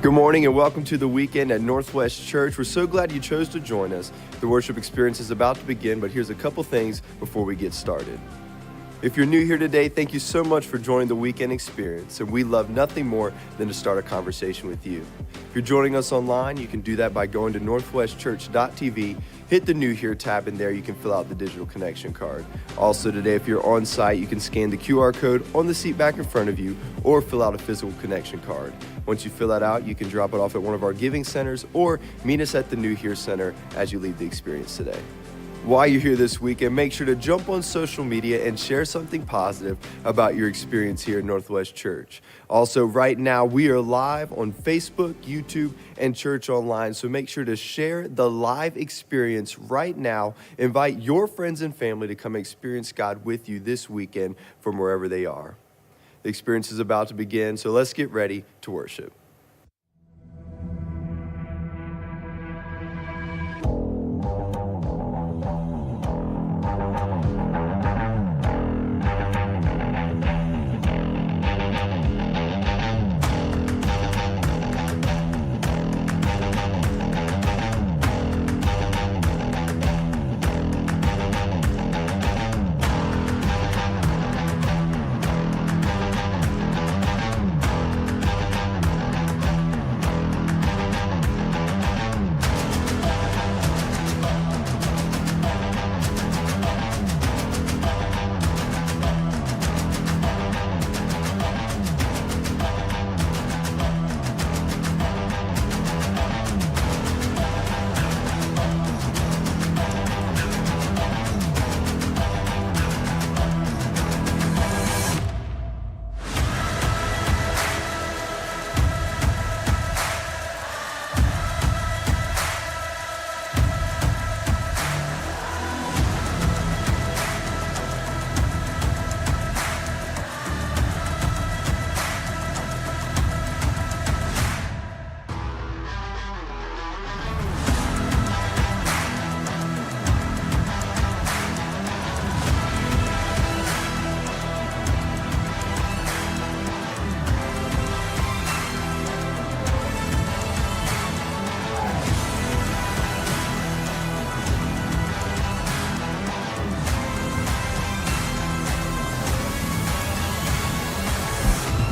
Good morning and welcome to the weekend at Northwest Church. We're so glad you chose to join us. The worship experience is about to begin, but here's a couple things before we get started. If you're new here today, thank you so much for joining the weekend experience, and we love nothing more than to start a conversation with you. If you're joining us online, you can do that by going to northwestchurch.tv, hit the New Here tab, and there you can fill out the digital connection card. Also today, if you're on site, you can scan the QR code on the seat back in front of you or fill out a physical connection card. Once you fill that out, you can drop it off at one of our giving centers or meet us at the New Here Center as you leave the experience today. While you're here this weekend, make sure to jump on social media and share something positive about your experience here at Northwest Church. Also, right now, we are live on Facebook, YouTube, and Church Online, so make sure to share the live experience right now. Invite your friends and family to come experience God with you this weekend from wherever they are. The experience is about to begin, so let's get ready to worship.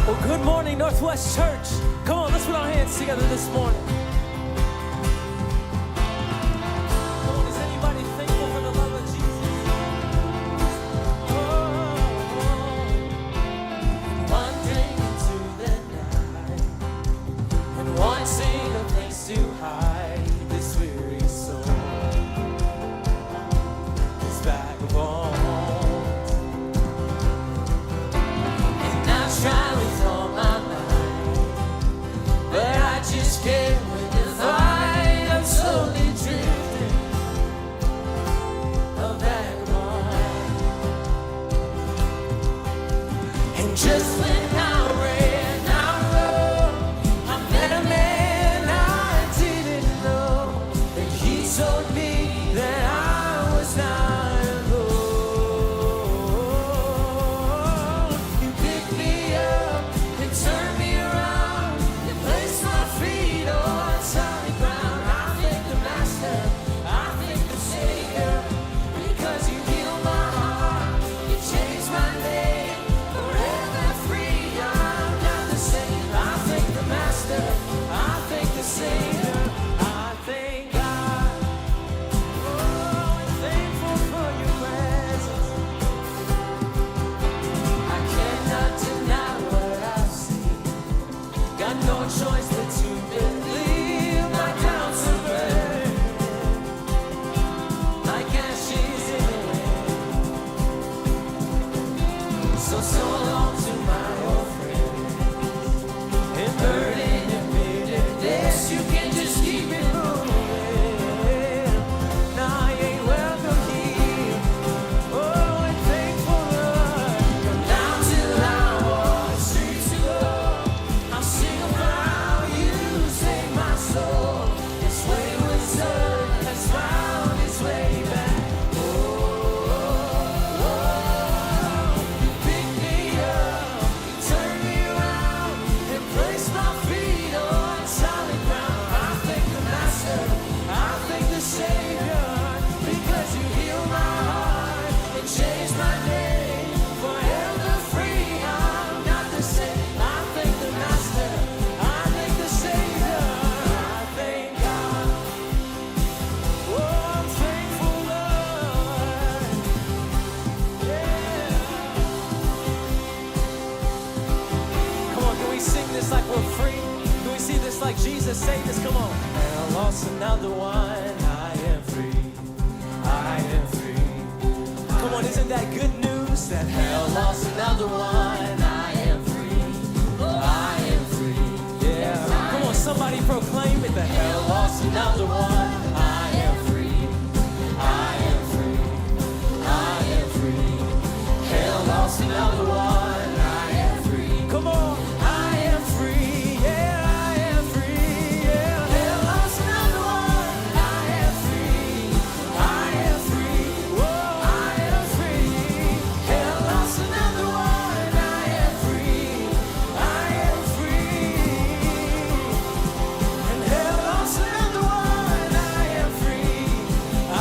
Well, good morning, Northwest Church. Come on, let's put our hands together this morning. Come on, is anybody thankful for the love of Jesus? One drink into the night, and one single place to hide this weary soul. This vagabond, and I try with all my mind, but I just can't win the fight. I'm slowly drifting, a vagabond. And just when I ran out of road, I met a man I didn't know, and he told me that I was not alone. You picked me up and turned me around and placed my feet on solid ground. I thank the Master, I thank the Savior, because you healed my heart, you changed my name, forever free. I'm not the same. I thank the Master, I thank the Savior, I thank God. Oh, I'm thankful for your presence. I cannot deny what I see. Got no choice but to believe. My doubts are burning like ashes in the wind. So long to my old friend, and burning and bitterness, you can just keep it moving. Now I ain't welcome here. Oh, and thankful Lord. From now till I walk the streets to go, I'll sing about you, save my soul. This wayward son has found his way back. Oh, you picked me up this like we're free? Can we see this like Jesus? Say this, come on. I lost another one. I am free. I am free. Come on, isn't that good news? That hell lost another one. I am free. I am free. Yeah. Come on, somebody proclaim it. That hell lost another one. I am free. I am free. I am free. Hell lost another one. I am free. Come on. I am free. Yeah, I am free. Yeah. Hell lost another one. I am free. I am free. Whoa, I am free. Hell lost another one. I am free. I am free. And hell lost another one. I am free. I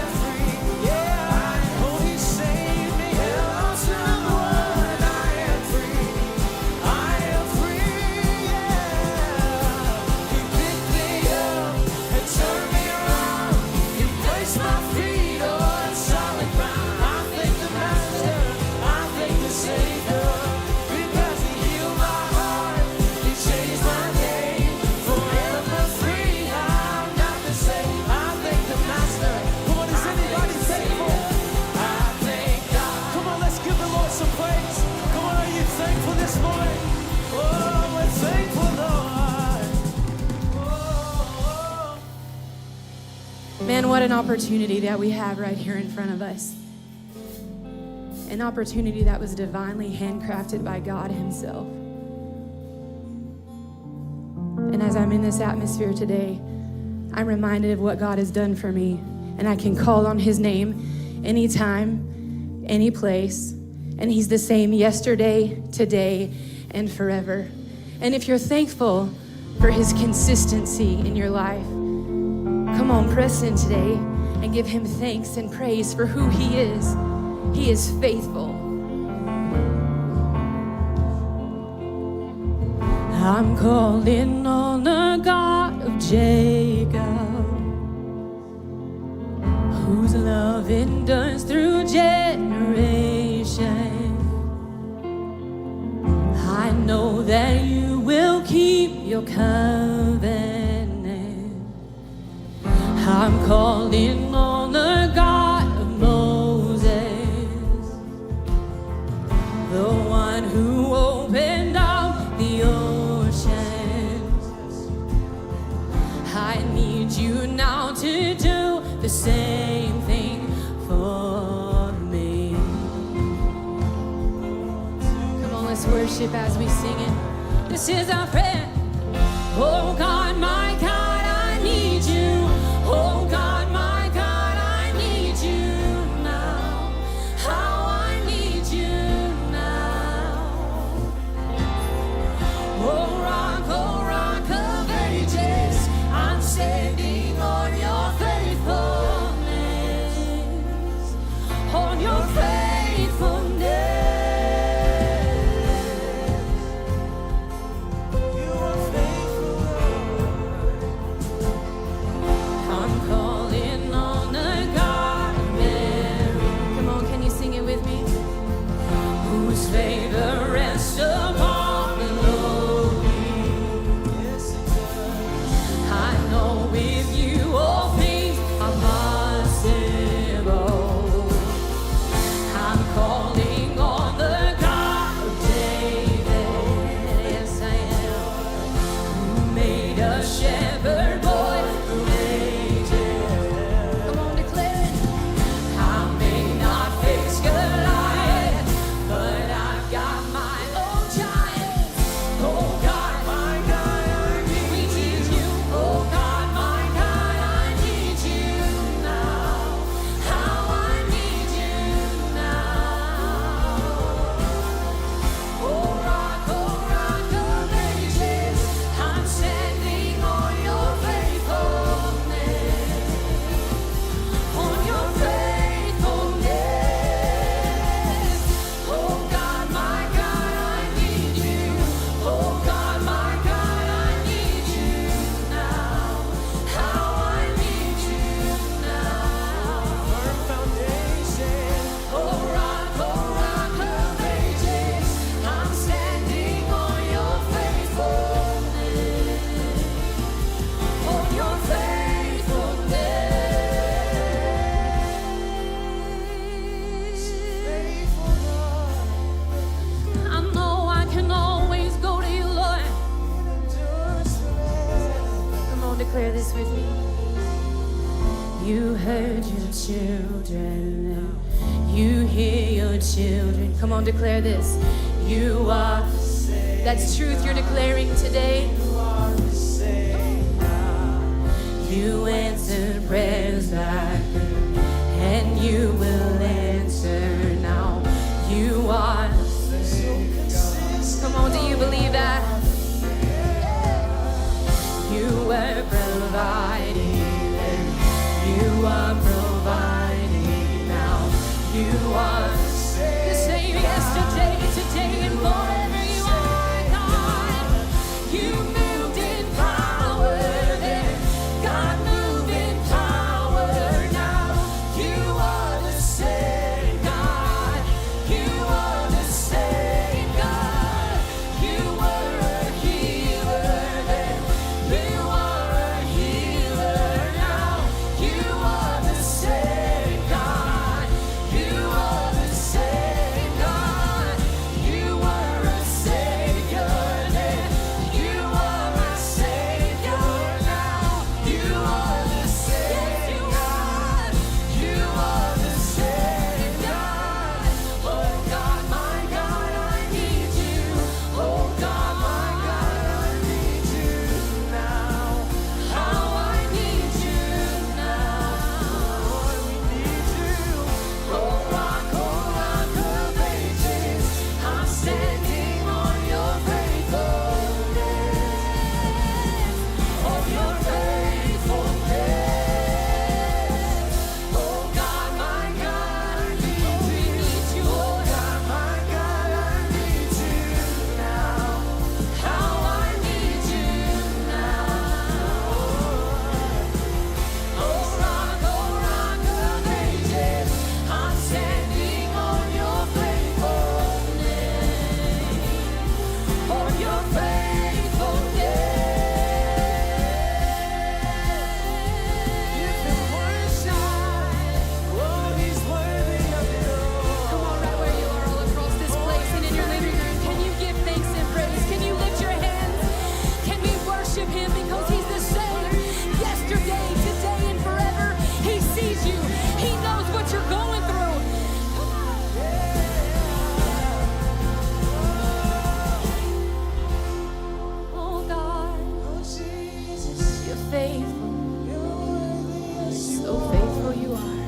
am free. Yeah. Oh, he saved me. Hell lost another one. I am free. I am free. Yeah. He picked me up and turned me around. He placed my feet on solid ground. I thank the Master. I thank the Savior. Because he healed my heart. He changed my name. Forever free. I'm not the same. I thank the Master. Come on, is anybody thankful? I thank God. Come on, let's give the Lord some praise. Come on, are you thankful this morning? Oh, we're thankful, Lord. Oh. Man, what an opportunity that we have right here in front of us. An opportunity that was divinely handcrafted by God himself. And as I'm in this atmosphere today, I'm reminded of what God has done for me. And I can call on his name anytime, any place. And he's the same yesterday, today, and forever. And if you're thankful for his consistency in your life, come on, press in today and give him thanks and praise for who he is. He is faithful. I'm calling on the God of Jacob, whose love endures through generations. I know that you will keep your covenant. I'm calling on the God of Moses, the one who opened up the oceans. I need you now to do the same thing for me. Come on, let's worship as we sing it. This is our prayer. Oh God, my God, I need you. Oh God, my God, I need you now. How I need you now. Oh rock of ages, I'm standing on your faithfulness, on your faithfulness. You are faithful, Lord. I'm calling on the God of Mary. Come on, can you sing it with me? Whose favor rests upon the lowly. Yes, it does. I know with you all things are possible. I'm calling on the God of David. Yes, I am. Who made a shepherd boy through ages. Come on, declare it. I may not face Goliath, but I've got my own giant. Oh God, my God, I need you. Oh God, my God, I need you now. How I need you now. declare this with me. You heard your children. You hear your children. Come on, declare this. You are saved. That's truth you're declaring today. You are saved now. You answer prayers like her, and you will answer now. You are saved. Come on, do you believe that? You were providing. You are providing now. You are the same yesterday, today, and forever. You are God. You moved in power then. God moved in power now. You are the same God. You are the same God. You were a healer then. You are a healer now. You are the same God. You are the same God. You were a Savior then. You are my Savior now. You are the same God. You are the same God. Oh God, my God, I need you. Oh God, my God, I need you now. How I need you now. Lord, we need you. Oh rock of ages, I'm standing on your faithfulness. On your faithfulness. Oh God, my God, I need you. Oh God, my God, I need you now. How I need you now. Oh rock of ages, I'm standing on your faithfulness. On your faithfulness. Give him worship. Oh, he's worthy of it all. Come on, right where you are, all across this place and in your living room. Can you give thanks and praise? Can you lift your hands? Can we worship him because he's the same yesterday, today, and forever? He sees you. He knows what you're going through. Come on. Oh God, you're faithful. So faithful you are.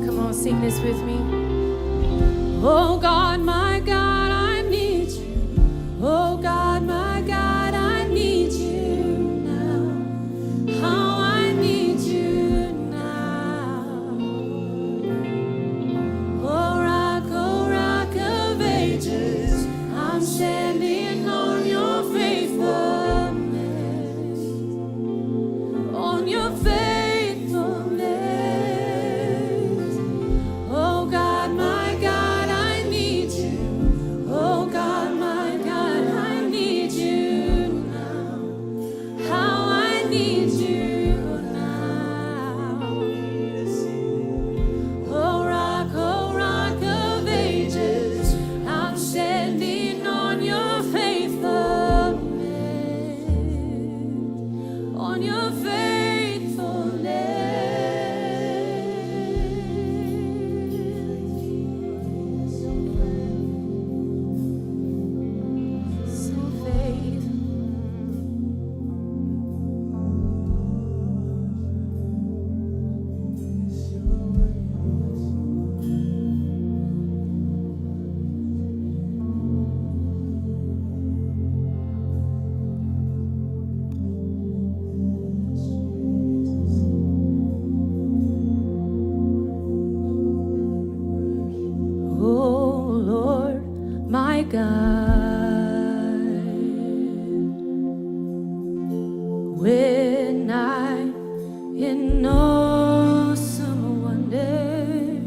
Come on, sing this with me. Oh God, my God, I need you. Oh God, my God, I need you now. How I need you now. Oh rock of ages, I'm standing on your faithfulness. On your faithfulness. Oh God, my God, I need you. Oh God, my God, I need you now. How I need you now. Oh rock of ages, I'm standing on your faithfulness. On your faithfulness. So faithful. Oh Lord, my God, when I in awesome wonder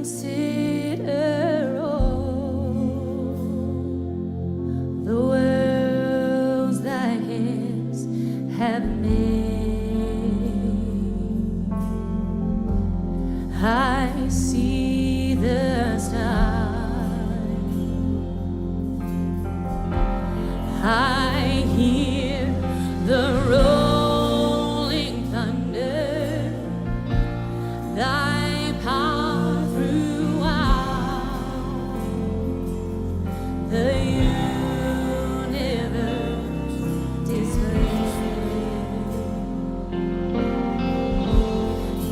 consider all the worlds thy hands have made, I see the stars thy power throughout the universe displayed.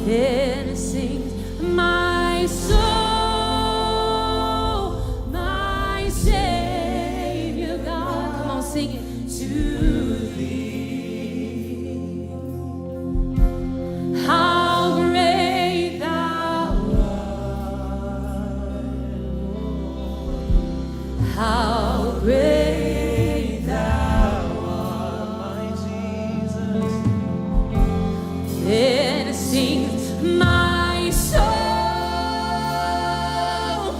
Then sings my soul, my Savior God. Come on, sing it. To thee, how great thou art, how great thou art, my Jesus. Then sings my soul,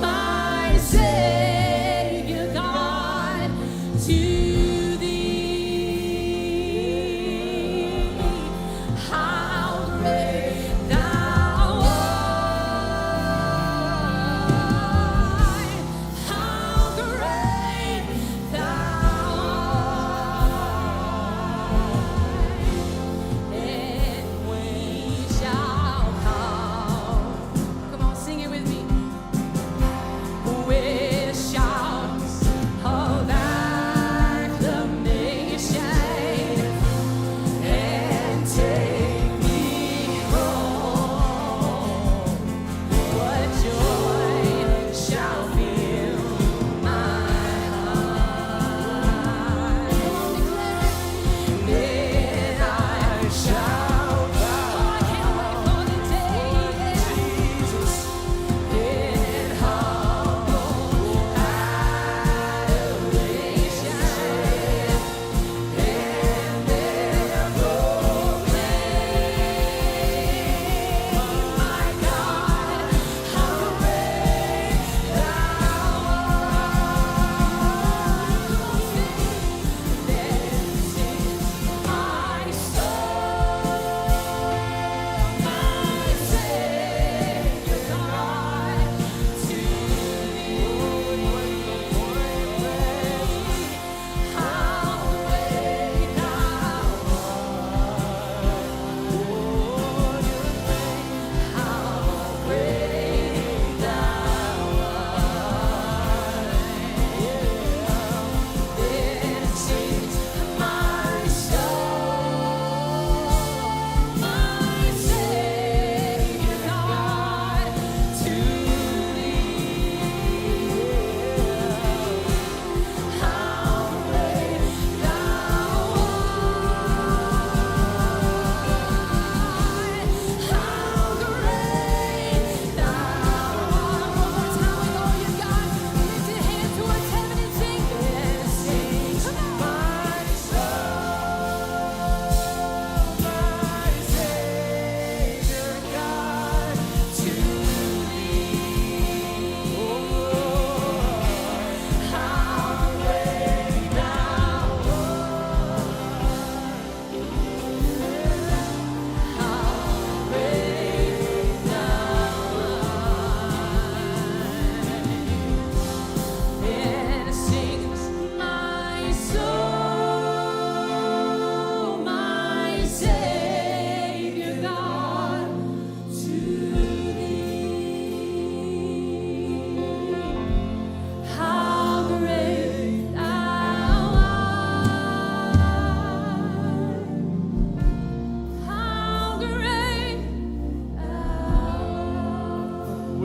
my Savior God, to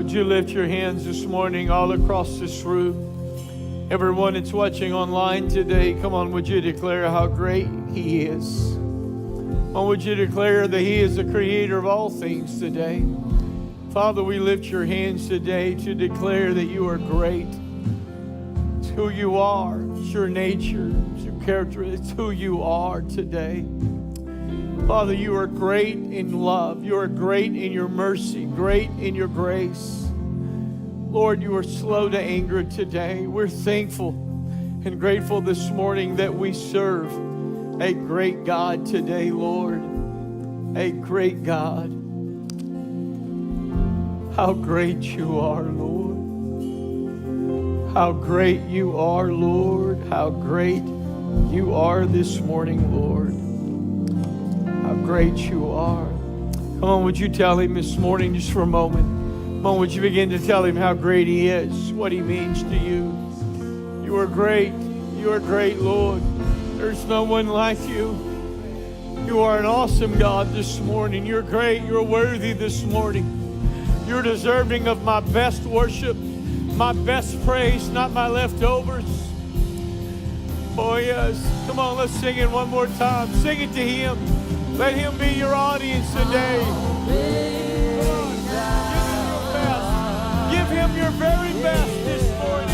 Would you lift your hands this morning all across this room? Everyone that's watching online today, come on, would you declare how great He is? Or would you declare that He is the creator of all things today? Father, we lift your hands today to declare that you are great. It's who you are. It's your nature. It's your character. It's who you are today. Father, you are great in love. You are great in your mercy, great in your grace. Lord, you are slow to anger today. We're thankful and grateful this morning that we serve a great God today, Lord. A great God. How great you are, Lord. How great you are, Lord. How great you are this morning, Lord. How great you are. Come on, would you tell him this morning just for a moment? Come on, would you begin to tell him how great he is, what he means to you? You are great. You are great, Lord. There's no one like you. You are an awesome God this morning. You're great. You're worthy this morning. You're deserving of my best worship, my best praise, not my leftovers. Oh, yes. Come on, let's sing it one more time. Sing it to him. Let him be your audience today. Give him your very best this morning.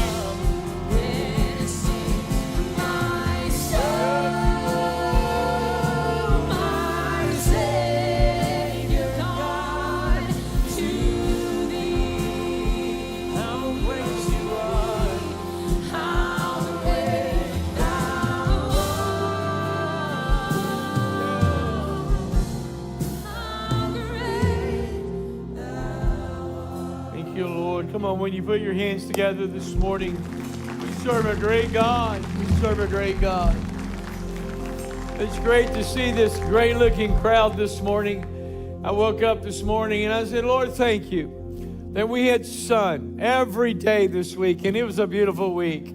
Come on, when you put your hands together this morning, we serve a great God. We serve a great God. It's great to see this great-looking crowd this morning. I woke up this morning and I said, Lord, thank you that we had sun every day this week, and it was a beautiful week.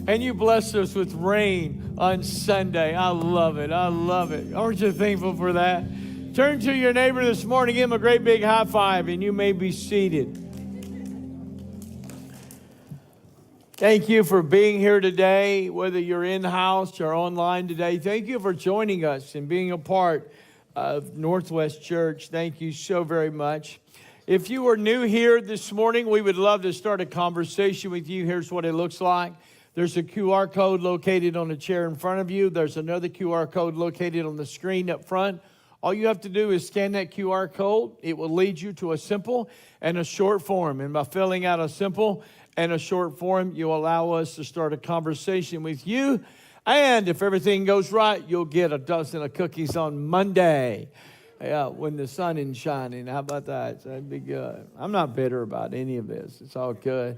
And you blessed us with rain on Sunday. I love it. I love it. Aren't you thankful for that? Turn to your neighbor this morning, give him a great big high five, and you may be seated. Thank you for being here today, whether you're in-house or online today. Thank you for joining us and being a part of Northwest Church. Thank you so very much. If you are new here this morning, we would love to start a conversation with you. Here's what it looks like. There's a QR code located on the chair in front of you. There's another QR code located on the screen up front. All you have to do is scan that QR code. It will lead you to a simple and a short form. And by filling out a simple and a short form, you'll allow us to start a conversation with you. And if everything goes right, you'll get a dozen of cookies on Monday when the sun is shining. How about that? That'd be good. I'm not bitter about any of this. It's all good.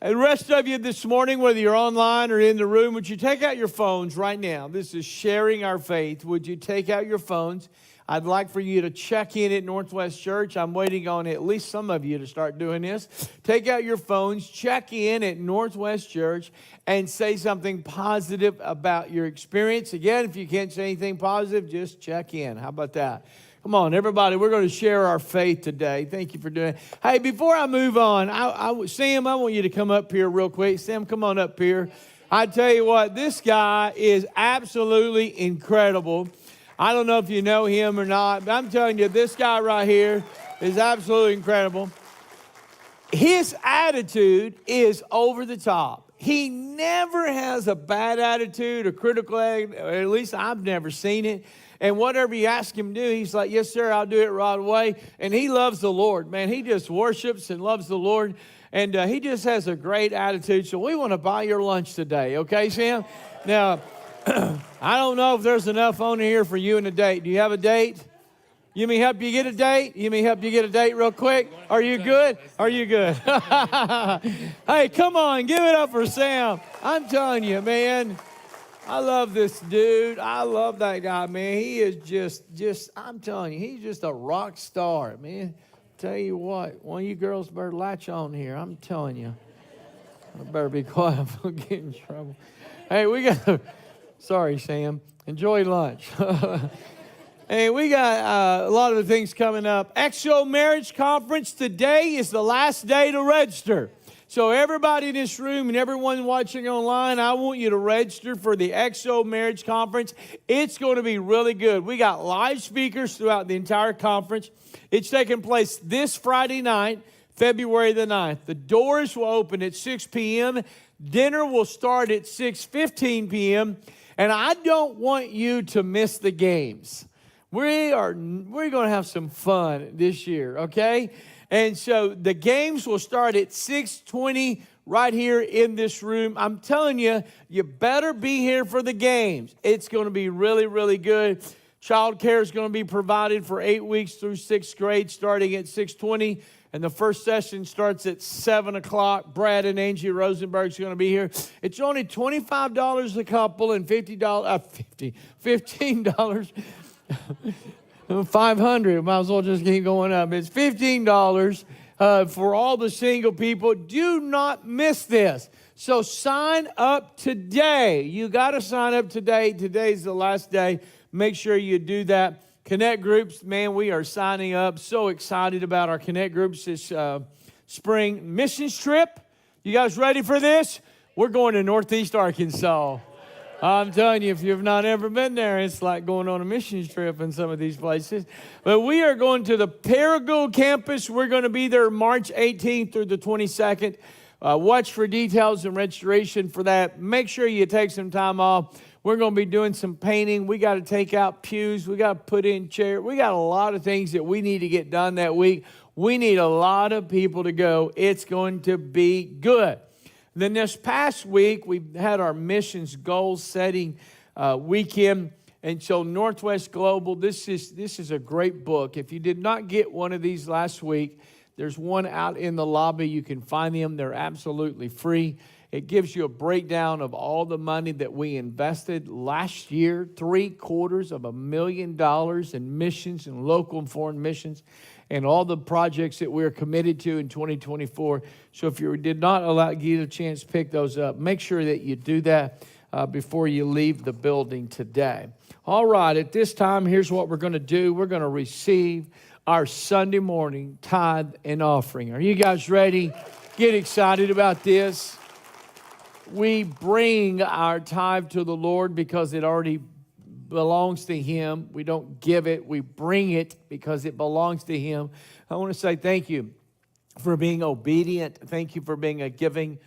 And the rest of you this morning, whether you're online or in the room, would you take out your phones right now? This is sharing our faith. Would you take out your phones? I'd like for you to check in at Northwest Church. I'm waiting on at least some of you to start doing this. Take out your phones, check in at Northwest Church, and say something positive about your experience. Again, if you can't say anything positive, just check in. How about that? Come on, everybody, we're going to share our faith today. Thank you for doing it. Hey, before I move on, Sam, I want you to come up here real quick. Sam, come on up here. I tell you what, this guy is absolutely incredible. I don't know if you know him or not, but I'm telling you, this guy right here is absolutely incredible. His attitude is over the top. He never has a bad attitude or critical attitude, or at least I've never seen it. And whatever you ask him to do, he's like, yes, sir, I'll do it right away. And he loves the Lord, man. He just worships and loves the Lord. And he just has a great attitude. So we want to buy your lunch today. Okay, Sam? Now, I don't know if there's enough on here for you and a date. Do you have a date? You may help you get a date? You may help you get a date real quick? Are you good? Are you good? Hey, come on, give it up for Sam. I'm telling you, man, I love this dude. I love that guy, man. He is just, I'm telling you, he's just a rock star, man. Tell you what, one of you girls better latch on here. I'm telling you. I better be quiet if I get in trouble. Hey, we got... Sorry, Sam. Enjoy lunch. And we got a lot of the things coming up. XO Marriage Conference. Today is the last day to register. So everybody in this room and everyone watching online, I want you to register for the XO Marriage Conference. It's going to be really good. We got live speakers throughout the entire conference. It's taking place this Friday night, February the 9th. The doors will open at 6 p.m. Dinner will start at 6:15 p.m. And I don't want you to miss the games. We're going to have some fun this year, okay? And so the games will start at 6:20 right here in this room. I'm telling you, you better be here for the games. It's going to be really, really good. Child care is going to be provided for 8 weeks through 6th grade starting at 6:20. And the first session starts at 7 o'clock. Brad and Angie Rosenberg is going to be here. It's only $25 a couple and $15. $500, might as well just keep going up. It's $15 for all the single people. Do not miss this. So sign up today. You got to sign up today. Today's the last day. Make sure you do that. Connect groups, man, we are signing up. So excited about our Connect groups this spring missions trip. You guys ready for this? We're going to Northeast Arkansas. I'm telling you, if you've not ever been there, it's like going on a missions trip in some of these places. But we are going to the Paragould campus. We're going to be there March 18th through the 22nd. Watch for details and registration for that. Make sure you take some time off. We're going to be doing some painting. We got to take out pews. We got to put in chairs. We got a lot of things that we need to get done that week. We need a lot of people to go. It's going to be good. Then this past week, we had our missions goal setting weekend. And so Northwest Global, this is a great book. If you did not get one of these last week, there's one out in the lobby. You can find them. They're absolutely free. It gives you a breakdown of all the money that we invested last year, $750,000 in missions and local and foreign missions, and all the projects that we're committed to in 2024. So if you did not get a chance to pick those up, make sure that you do that before you leave the building today. All right, at this time, here's what we're going to do. We're going to receive our Sunday morning tithe and offering. Are you guys ready? Get excited about this. We bring our tithe to the Lord because it already belongs to Him. We don't give it. We bring it because it belongs to Him. I want to say thank you for being obedient. Thank you for being a giving,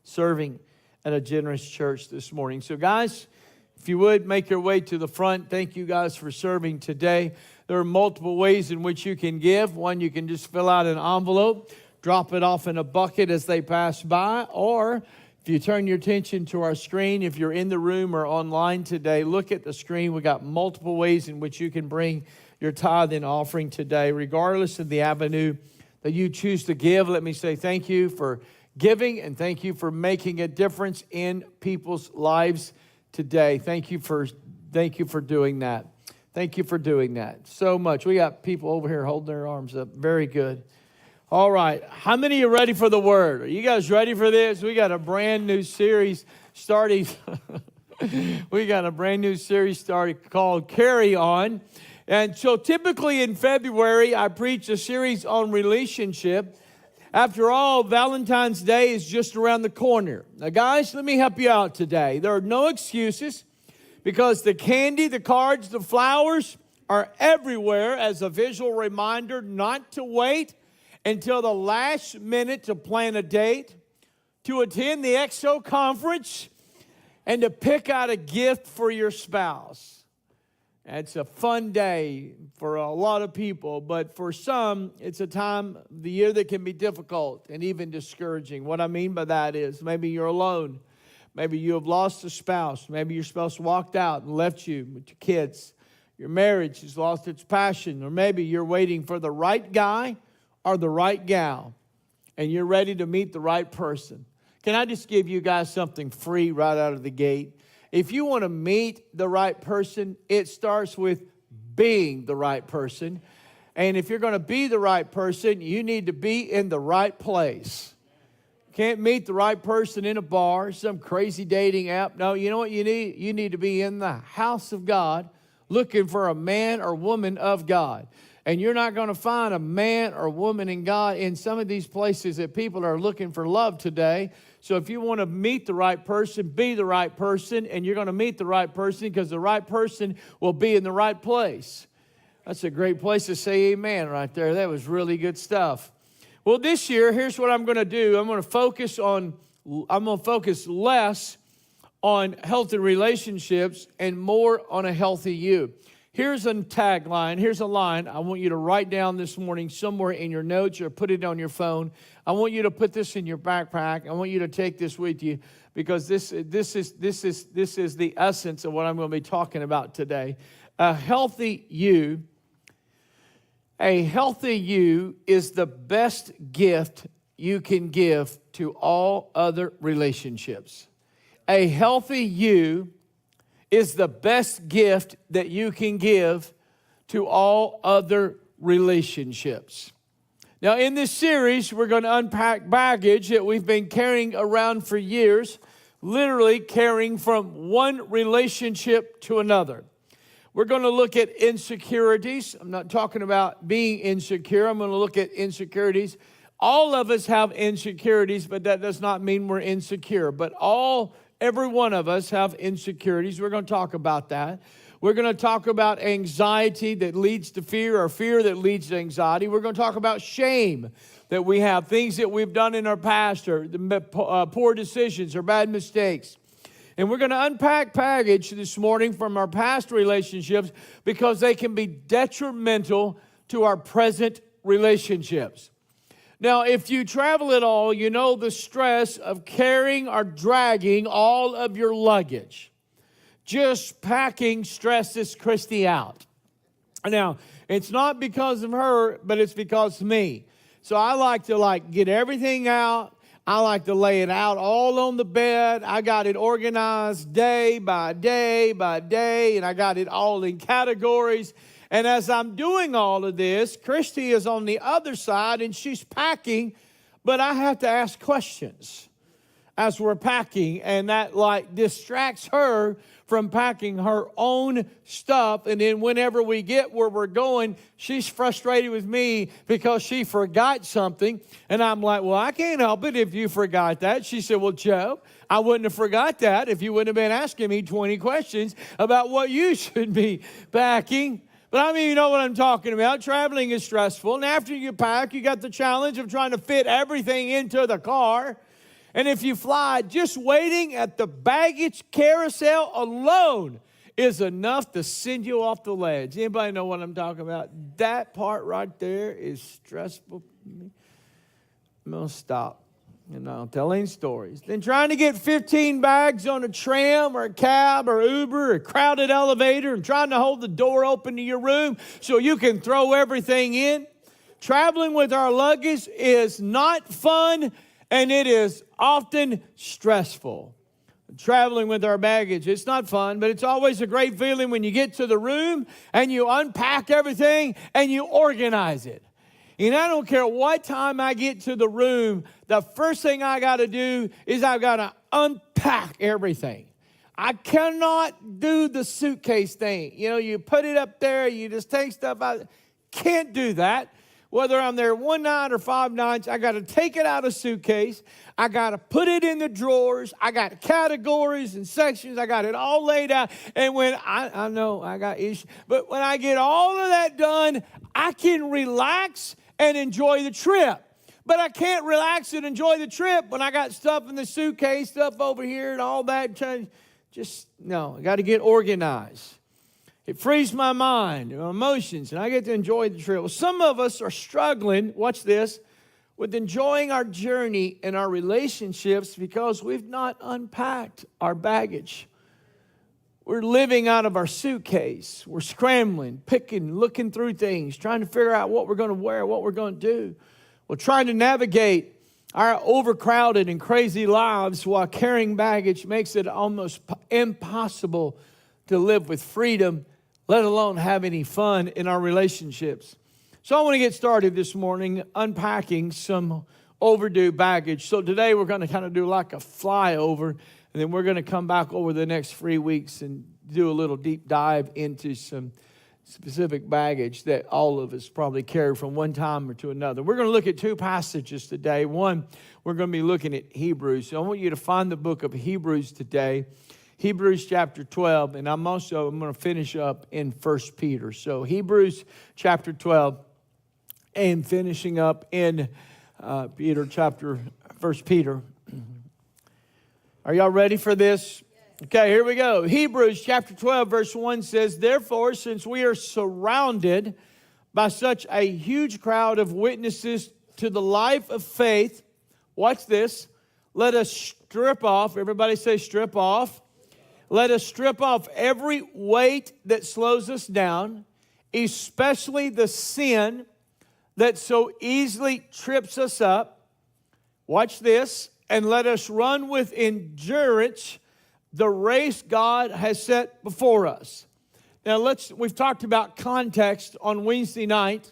serving, and a generous church this morning. So guys, if you would, make your way to the front. Thank you guys for serving today. There are multiple ways in which you can give. One, you can just fill out an envelope, drop it off in a bucket as they pass by, or if you turn your attention to our screen, if you're in the room or online today, look at the screen. We got multiple ways in which you can bring your tithe and offering today, regardless of the avenue that you choose to give. Let me say thank you for giving and thank you for making a difference in people's lives today. Thank you for doing that. Thank you for doing that so much. We got people over here holding their arms up. Very good. All right, how many are ready for the word? Are you guys ready for this? We got a brand new series starting. We got a brand new series started called Carry On. And so typically in February, I preach a series on relationship. After all, Valentine's Day is just around the corner. Now, guys, let me help you out today. There are no excuses because the candy, the cards, the flowers are everywhere as a visual reminder not to wait until the last minute to plan a date, to attend the XO conference, and to pick out a gift for your spouse. It's a fun day for a lot of people, but for some, it's a time of the year that can be difficult and even discouraging. What I mean by that is maybe you're alone. Maybe you have lost a spouse. Maybe your spouse walked out and left you with your kids. Your marriage has lost its passion. Or maybe you're waiting for the right guy or the right gal, and you're ready to meet the right person. Can I just give you guys something free right out of the gate? If you want to meet the right person, it starts with being the right person. And if you're going to be the right person, you need to be in the right place. You can't meet the right person in a bar, some crazy dating app. No, you know what you need? You need to be in the house of God, looking for a man or woman of God. And you're not going to find a man or woman in God in some of these places that people are looking for love today. So if you want to meet the right person, be the right person, and you're going to meet the right person because the right person will be in the right place. That's a great place to say amen right there. That was really good stuff. Well, this year, here's what I'm going to do. I'm going to focus less on healthy relationships and more on a healthy you. Here's a tagline. Here's a line I want you to write down this morning somewhere in your notes or put it on your phone. I want you to put this in your backpack. I want you to take this with you because this is the essence of what I'm going to be talking about today. A healthy you is the best gift you can give to all other relationships. A healthy you is the best gift that you can give to all other relationships. Now, in this series, we're going to unpack baggage that we've been carrying around for years, literally carrying from one relationship to another. We're going to look at insecurities. I'm not talking about being insecure. I'm going to look at insecurities. All of us have insecurities, but that does not mean we're insecure. But every one of us have insecurities. We're going to talk about that. We're going to talk about anxiety that leads to fear, or fear that leads to anxiety. We're going to talk about shame that we have, things that we've done in our past, or poor decisions or bad mistakes. And we're going to unpack baggage this morning from our past relationships, because they can be detrimental to our present relationships. Now, if you travel at all, you know the stress of carrying or dragging all of your luggage. Just packing stresses Christy out. Now, it's not because of her, but it's because of me. So I like to get everything out. I like to lay it out all on the bed. I got it organized day by day by day, and I got it all in categories. And as I'm doing all of this, Christy is on the other side, and she's packing, but I have to ask questions as we're packing, and that distracts her from packing her own stuff. And then whenever we get where we're going, she's frustrated with me because she forgot something. And I'm like, well, I can't help it if you forgot that. She said, well, Joe, I wouldn't have forgot that if you wouldn't have been asking me 20 questions about what you should be packing. But I mean, you know what I'm talking about. Traveling is stressful. And after you pack, you got the challenge of trying to fit everything into the car. And if you fly, just waiting at the baggage carousel alone is enough to send you off the ledge. Anybody know what I'm talking about? That part right there is stressful for me. I'm going to stop. Telling stories. Then trying to get 15 bags on a tram or a cab or Uber or a crowded elevator, and trying to hold the door open to your room so you can throw everything in. Traveling with our luggage is not fun, and it is often stressful. Traveling with our baggage, it's not fun, but it's always a great feeling when you get to the room and you unpack everything and you organize it. And I don't care what time I get to the room, the first thing I got to do is I've got to unpack everything. I cannot do the suitcase thing. You put it up there, you just take stuff out. Can't do that. Whether I'm there one night or 5 nights, I got to take it out of suitcase. I got to put it in the drawers. I got categories and sections. I got it all laid out. And when I know I got issues, but when I get all of that done, I can relax and enjoy the trip. But I can't relax and enjoy the trip when I got stuff in the suitcase, stuff over here and all that. I got to get organized. It frees my mind, my emotions, and I get to enjoy the trip. Well, some of us are struggling, watch this, with enjoying our journey and our relationships because we've not unpacked our baggage. We're living out of our suitcase. We're scrambling, picking, looking through things, trying to figure out what we're going to wear, what we're going to do. We're trying to navigate our overcrowded and crazy lives while carrying baggage makes it almost impossible to live with freedom, let alone have any fun in our relationships. So I want to get started this morning unpacking some overdue baggage. So today we're going to kind of do like a flyover, and then we're going to come back over the next 3 weeks and do a little deep dive into some specific baggage that all of us probably carry from one time or to another. We're going to look at 2 passages today. One, we're going to be looking at Hebrews. So I want you to find the book of Hebrews today. Hebrews chapter 12, and I'm going to finish up in 1 Peter. So Hebrews chapter 12 and finishing up in 1 Peter. Are y'all ready for this? Okay, here we go. Hebrews chapter 12, verse 1 says, therefore, since we are surrounded by such a huge crowd of witnesses to the life of faith, watch this, let us strip off, everybody say strip off. Let us strip off every weight that slows us down, especially the sin that so easily trips us up. Watch this. And let us run with endurance the race God has set before us. Now we've talked about context on Wednesday night.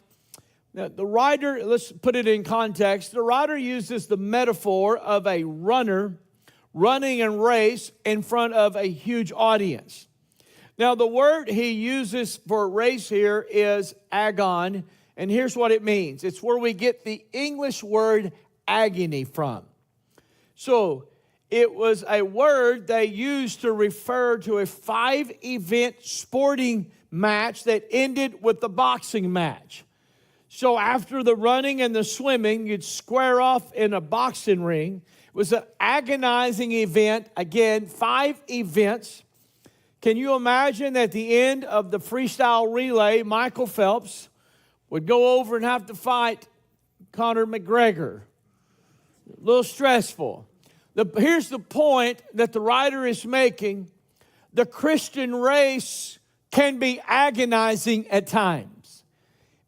Now the writer, let's put it in context. The writer uses the metaphor of a runner running a race in front of a huge audience. Now the word he uses for race here is agon, and here's what it means. It's where we get the English word agony from. So it was a word they used to refer to a 5-event sporting match that ended with the boxing match. So after the running and the swimming, you'd square off in a boxing ring. It was an agonizing event. Again, 5 events. Can you imagine at the end of the freestyle relay, Michael Phelps would go over and have to fight Conor McGregor? A little stressful. Here's the point that the writer is making. The Christian race can be agonizing at times,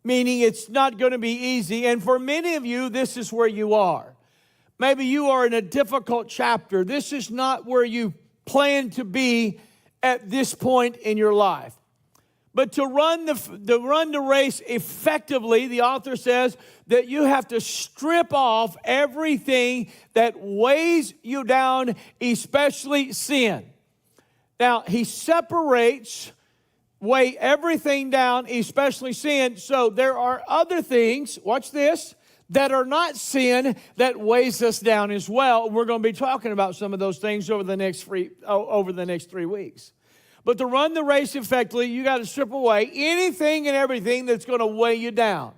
meaning it's not going to be easy. And for many of you, this is where you are. Maybe you are in a difficult chapter. This is not where you plan to be at this point in your life. But to run the race effectively, the author says that you have to strip off everything that weighs you down, especially sin. Now, he separates, weigh everything down, especially sin. So there are other things, watch this, that are not sin that weighs us down as well. We're going to be talking about some of those things over the next 3 weeks. But to run the race effectively, you got to strip away anything and everything that's going to weigh you down.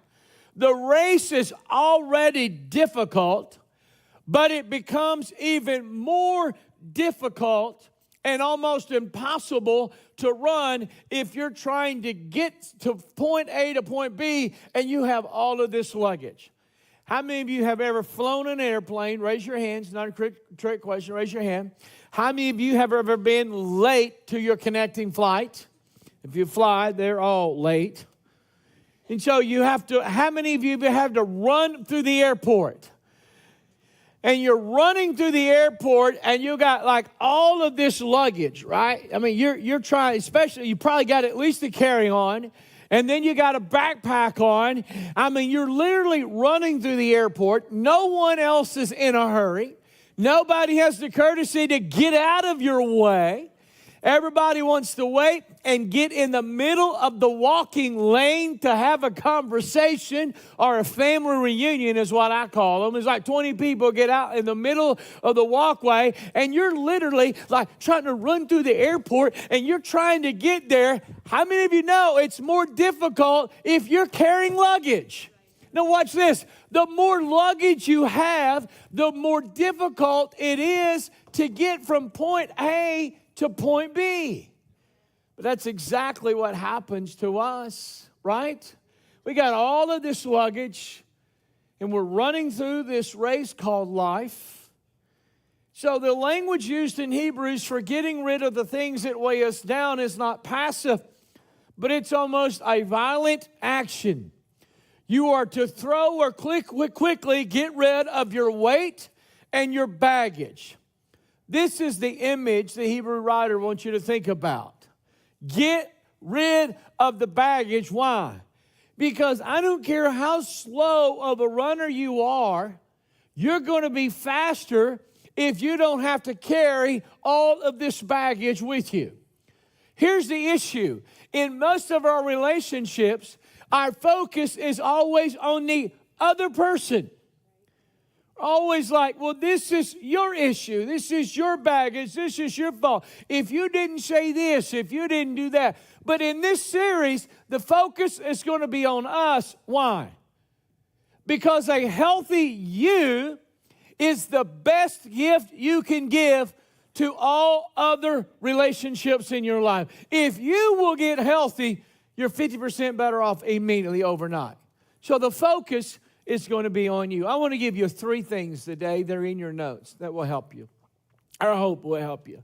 The race is already difficult, but it becomes even more difficult and almost impossible to run if you're trying to get to point A to point B and you have all of this luggage. How many of you have ever flown an airplane? Raise your hands, not a trick question, raise your hand. How many of you have ever been late to your connecting flight? If you fly, they're all late. And so how many of you have to run through the airport? And you're running through the airport and you got like all of this luggage, right? I mean, you're trying, especially, you probably got at least a carry-on. And then you got a backpack on. I mean, you're literally running through the airport. No one else is in a hurry. Nobody has the courtesy to get out of your way. Everybody wants to wait and get in the middle of the walking lane to have a conversation, or a family reunion is what I call them. It's like 20 people get out in the middle of the walkway, and you're literally like trying to run through the airport, and you're trying to get there. How many of you know it's more difficult if you're carrying luggage? Now watch this. The more luggage you have, the more difficult it is to get from point A to point B. But that's exactly what happens to us, right? We got all of this luggage, and we're running through this race called life. So the language used in Hebrews for getting rid of the things that weigh us down is not passive, but it's almost a violent action. You are to throw or quickly get rid of your weight and your baggage. This is the image the Hebrew writer wants you to think about. Get rid of the baggage. Why? Because I don't care how slow of a runner you are, you're going to be faster if you don't have to carry all of this baggage with you. Here's the issue. In most of our relationships, our focus is always on the other person. Always like, well, this is your issue. This is your baggage. This is your fault. If you didn't say this, if you didn't do that. But in this series, the focus is going to be on us. Why? Because a healthy you is the best gift you can give to all other relationships in your life. If you will get healthy, you're 50% better off immediately overnight. So the focus is going to be on you. I want to give you 3 things today. They're in your notes that will help you. I hope will help you.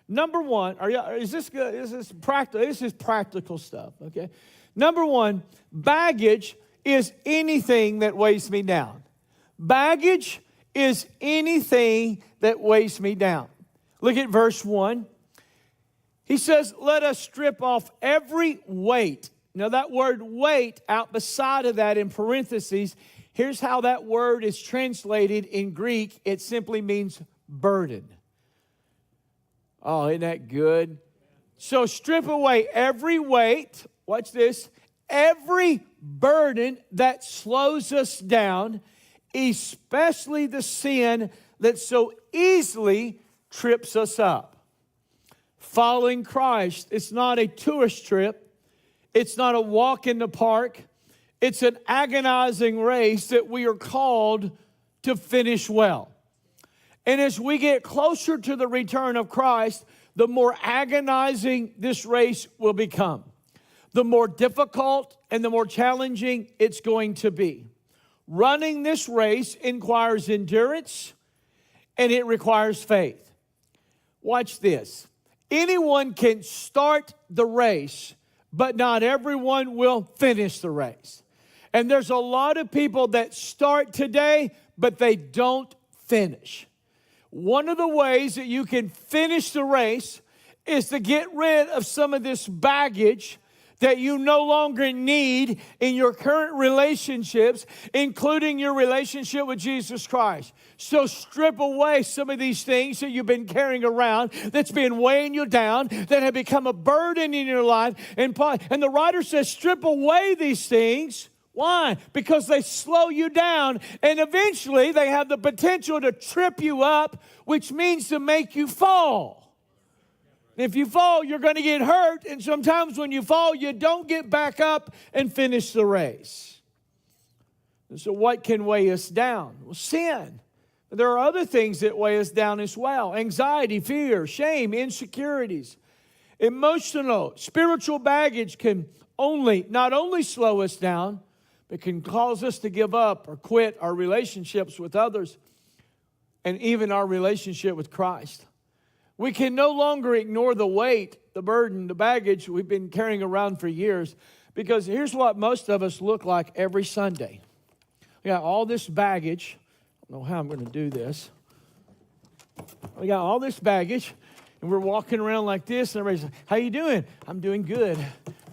Number 1, is this good? This is practical stuff, okay? Number 1, baggage is anything that weighs me down. Baggage is anything that weighs me down. Look at verse 1. He says, let us strip off every weight. Now that word weight out beside of that in parentheses, here's how that word is translated in Greek. It simply means burden. Oh, isn't that good? So strip away every weight. Watch this. Every burden that slows us down, especially the sin that so easily trips us up. Following Christ, it's not a tourist trip. It's not a walk in the park. It's an agonizing race that we are called to finish well. And as we get closer to the return of Christ, the more agonizing this race will become. The more difficult and the more challenging it's going to be. Running this race requires endurance and it requires faith. Watch this. Anyone can start the race, but not everyone will finish the race. And there's a lot of people that start today, but they don't finish. One of the ways that you can finish the race is to get rid of some of this baggage that you no longer need in your current relationships, including your relationship with Jesus Christ. So strip away some of these things that you've been carrying around that's been weighing you down, that have become a burden in your life. And the writer says, strip away these things. Why? Because they slow you down, and eventually they have the potential to trip you up, which means to make you fall. If you fall, you're going to get hurt, and sometimes when you fall, you don't get back up and finish the race. And so what can weigh us down? Well, sin. There are other things that weigh us down as well. Anxiety, fear, shame, insecurities. Emotional, spiritual baggage can not only slow us down, but can cause us to give up or quit our relationships with others and even our relationship with Christ. We can no longer ignore the weight, the burden, the baggage we've been carrying around for years, because here's what most of us look like every Sunday. We got all this baggage. I don't know how I'm going to do this. We got all this baggage, and we're walking around like this, and everybody's like, how you doing? I'm doing good.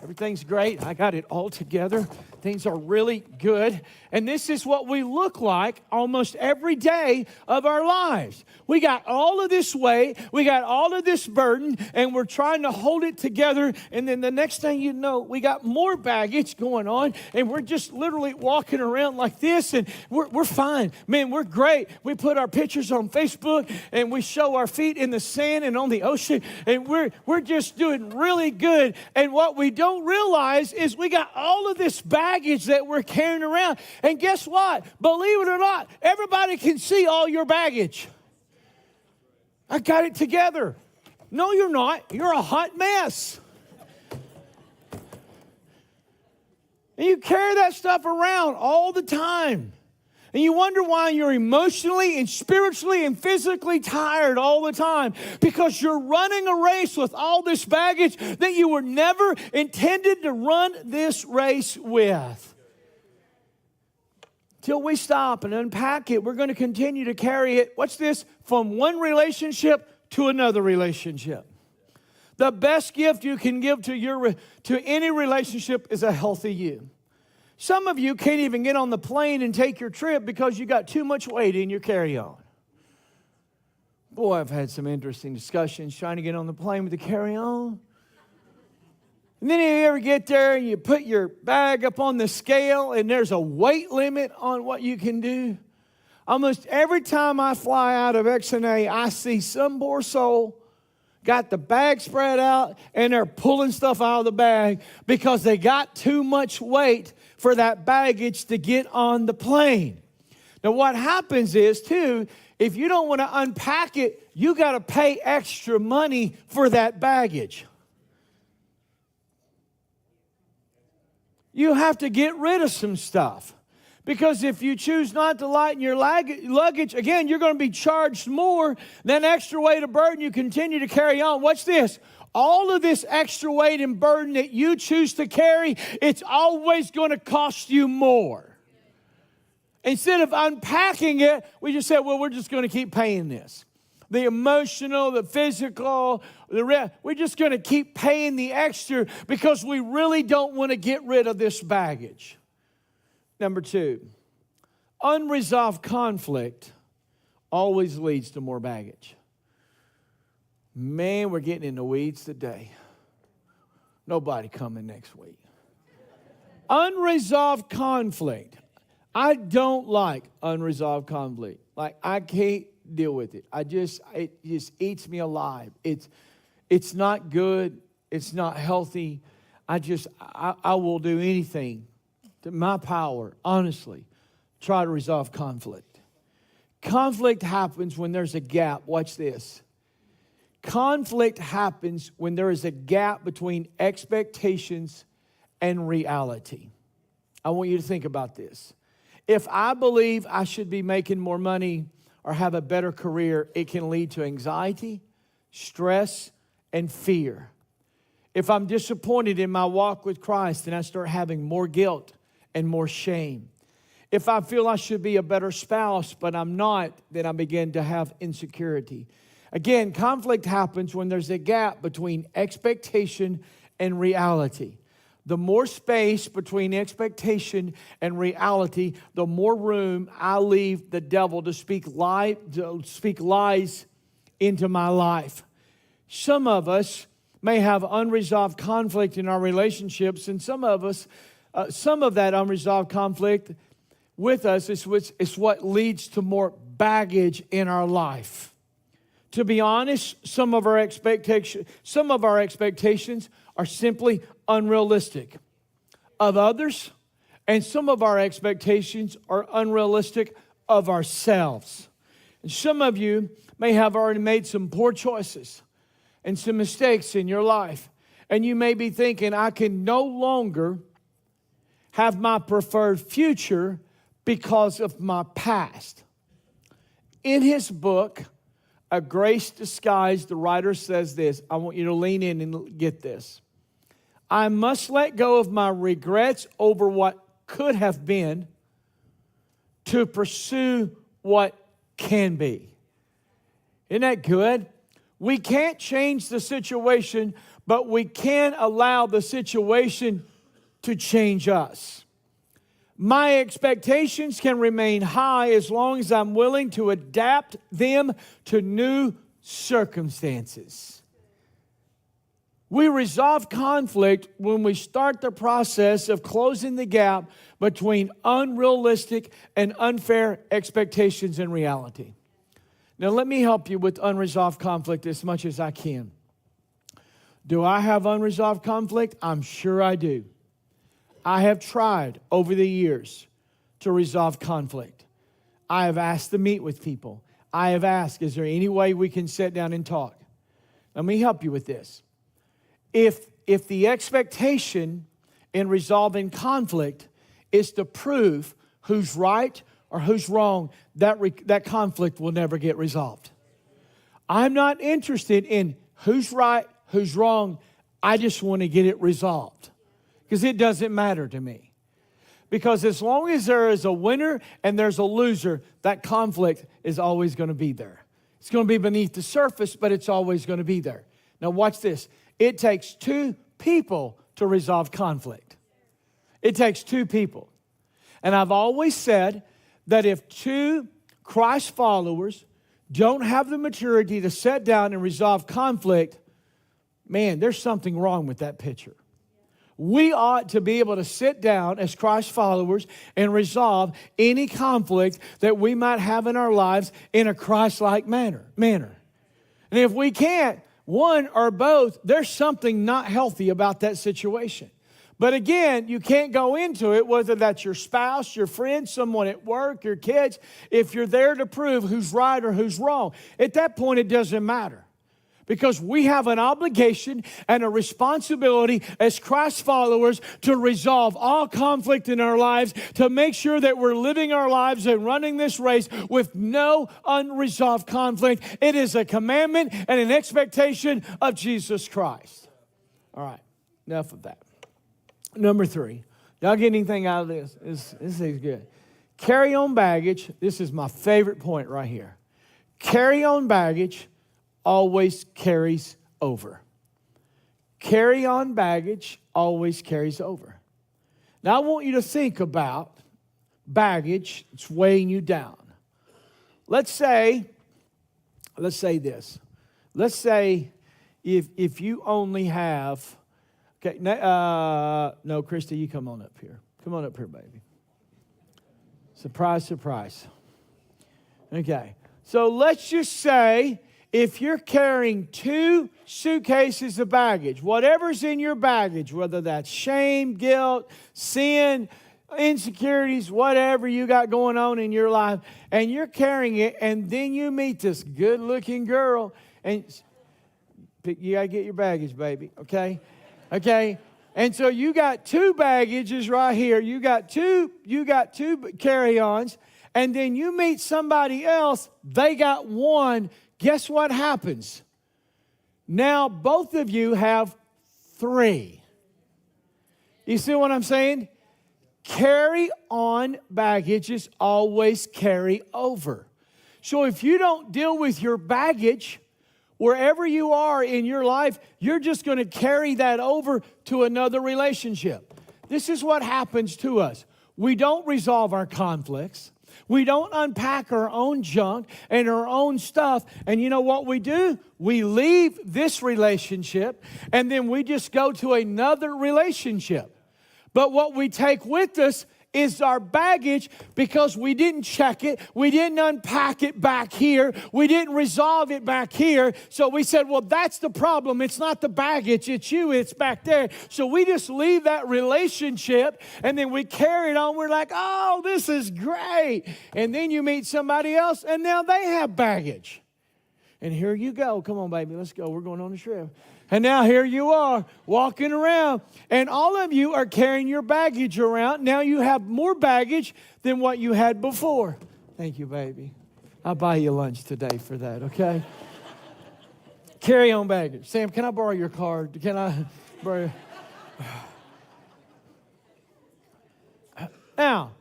Everything's great. I got it all together. Things are really good. And this is what we look like almost every day of our lives. We got all of this weight. We got all of this burden, and we're trying to hold it together. And then the next thing you know, we got more baggage going on, and we're just literally walking around like this, and we're fine. Man, we're great. We put our pictures on Facebook, and we show our feet in the sand and on the ocean, and we're just doing really good. And what we don't realize is we got all of this baggage that we're carrying around. And guess what? Believe it or not, everybody can see all your baggage. I got it together. No, you're not. You're a hot mess. And you carry that stuff around all the time. And you wonder why you're emotionally and spiritually and physically tired all the time. Because you're running a race with all this baggage that you were never intended to run this race with. Till we stop and unpack it, we're going to continue to carry it, watch this, from one relationship to another relationship. The best gift you can give to any relationship is a healthy you. Some of you can't even get on the plane and take your trip because you got too much weight in your carry-on. Boy, I've had some interesting discussions trying to get on the plane with the carry-on. And then you ever get there and you put your bag up on the scale and there's a weight limit on what you can do. Almost every time I fly out of XNA, I see some poor soul got the bag spread out and they're pulling stuff out of the bag because they got too much weight for that baggage to get on the plane. Now what happens is too, if you don't want to unpack it, you got to pay extra money for that baggage. You have to get rid of some stuff. Because if you choose not to lighten your luggage, again, you're going to be charged more than extra weight of burden you continue to carry on. Watch this. All of this extra weight and burden that you choose to carry, it's always going to cost you more. Instead of unpacking it, we just said, well, we're just going to keep paying this. the emotional, the physical, we're just going to keep paying the extra because we really don't want to get rid of this baggage. Number 2, unresolved conflict always leads to more baggage. Man, we're getting in the weeds today. Nobody coming next week. Unresolved conflict. I don't like unresolved conflict. Like, I can't deal with it. It just eats me alive. It's not good. It's not healthy. I will do anything to my power, honestly, try to resolve conflict. Conflict happens when there's a gap. Watch this. Conflict happens when there is a gap between expectations and reality. I want you to think about this. If I believe I should be making more money or have a better career, it can lead to anxiety, stress, and fear. If I'm disappointed in my walk with Christ, then I start having more guilt and more shame. If I feel I should be a better spouse, but I'm not, then I begin to have insecurity. Again, conflict happens when there's a gap between expectation and reality. The more space between expectation and reality, the more room I leave the devil to speak lies into my life. Some of us may have unresolved conflict in our relationships, and some of that unresolved conflict with us is what leads to more baggage in our life. To be honest, some of our expectations are simply unrealistic of others, and some of our expectations are unrealistic of ourselves. And some of you may have already made some poor choices and some mistakes in your life, and you may be thinking, I can no longer have my preferred future because of my past. In his book, A Grace Disguised, the writer says this. I want you to lean in and get this. I must let go of my regrets over what could have been to pursue what can be. Isn't that good? We can't change the situation, but we can allow the situation to change us. My expectations can remain high as long as I'm willing to adapt them to new circumstances. We resolve conflict when we start the process of closing the gap between unrealistic and unfair expectations and reality. Now, let me help you with unresolved conflict as much as I can. Do I have unresolved conflict? I'm sure I do. I have tried over the years to resolve conflict. I have asked to meet with people. I have asked, is there any way we can sit down and talk? Let me help you with this. If the expectation in resolving conflict is to prove who's right or who's wrong, that conflict will never get resolved. I'm not interested in who's right, who's wrong. I just want to get it resolved because it doesn't matter to me. Because as long as there is a winner and there's a loser, that conflict is always going to be there. It's going to be beneath the surface, but it's always going to be there. Now watch this. It takes 2 people to resolve conflict. It takes 2 people. And I've always said that if 2 Christ followers don't have the maturity to sit down and resolve conflict, man, there's something wrong with that picture. We ought to be able to sit down as Christ followers and resolve any conflict that we might have in our lives in a Christ-like manner. And if we can't, one or both, there's something not healthy about that situation. But again, you can't go into it, whether that's your spouse, your friend, someone at work, your kids, if you're there to prove who's right or who's wrong. At that point, it doesn't matter. Because we have an obligation and a responsibility as Christ followers to resolve all conflict in our lives, to make sure that we're living our lives and running this race with no unresolved conflict. It is a commandment and an expectation of Jesus Christ. All right, enough of that. Number 3. Y'all get anything out of this? This is good. Carry on baggage. This is my favorite point right here. Carry-on baggage always carries over. Carry-on baggage always carries over. Now, I want you to think about baggage that's weighing you down. Let's say this. Let's say if you only have, no, Christy, you come on up here. Come on up here, baby. Surprise, surprise. Okay, so let's just say if you're carrying 2 suitcases of baggage, whatever's in your baggage, whether that's shame, guilt, sin, insecurities, whatever you got going on in your life, and you're carrying it, and then you meet this good-looking girl, and you got to get your baggage, baby, okay? Okay? And so you got 2 baggages right here. You got two carry-ons, and then you meet somebody else, they got 1. Guess what happens? Now both of you have 3. You see what I'm saying? Carry on baggages always carry over. So if you don't deal with your baggage, wherever you are in your life, you're just going to carry that over to another relationship. This is what happens to us. We don't resolve our conflicts. We don't unpack our own junk and our own stuff. And you know what we do? We leave this relationship and then we just go to another relationship. But what we take with us is our baggage because we didn't check it. We didn't unpack it back here. We didn't resolve it back here. So we said, well, that's the problem. It's not the baggage. It's you. It's back there. So we just leave that relationship and then we carry it on. We're like, oh, this is great. And then you meet somebody else and now they have baggage. And here you go. Come on, baby. Let's go. We're going on a trip. And now here you are walking around. And all of you are carrying your baggage around. Now you have more baggage than what you had before. Thank you, baby. I'll buy you lunch today for that, okay? Carry on baggage. Sam, can I borrow your card? Can I borrow? Now,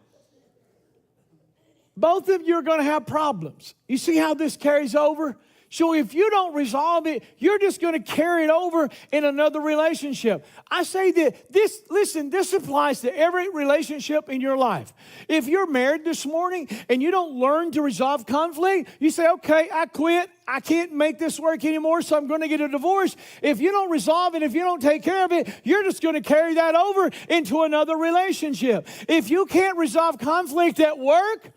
both of you are going to have problems. You see how this carries over? So if you don't resolve it, you're just going to carry it over in another relationship. I say that this applies to every relationship in your life. If you're married this morning and you don't learn to resolve conflict, you say, okay, I quit. I can't make this work anymore, so I'm going to get a divorce. If you don't resolve it, if you don't take care of it, you're just going to carry that over into another relationship. If you can't resolve conflict at work,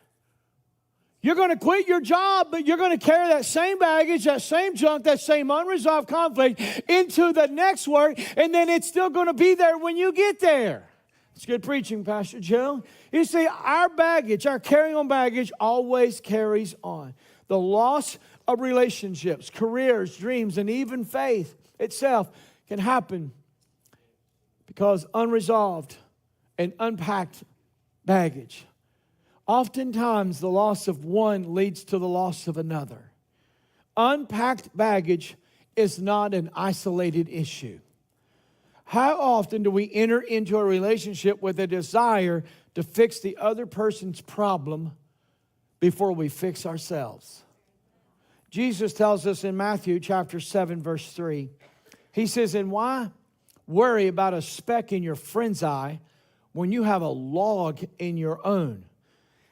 you're going to quit your job, but you're going to carry that same baggage, that same junk, that same unresolved conflict into the next work, and then it's still going to be there when you get there. It's good preaching, Pastor Joe. You see, our baggage, our carrying on baggage always carries on. The loss of relationships, careers, dreams, and even faith itself can happen because unresolved and unpacked baggage. Oftentimes, the loss of one leads to the loss of another. Unpacked baggage is not an isolated issue. How often do we enter into a relationship with a desire to fix the other person's problem before we fix ourselves? Jesus tells us in Matthew chapter 7, verse 3, he says, and why worry about a speck in your friend's eye when you have a log in your own?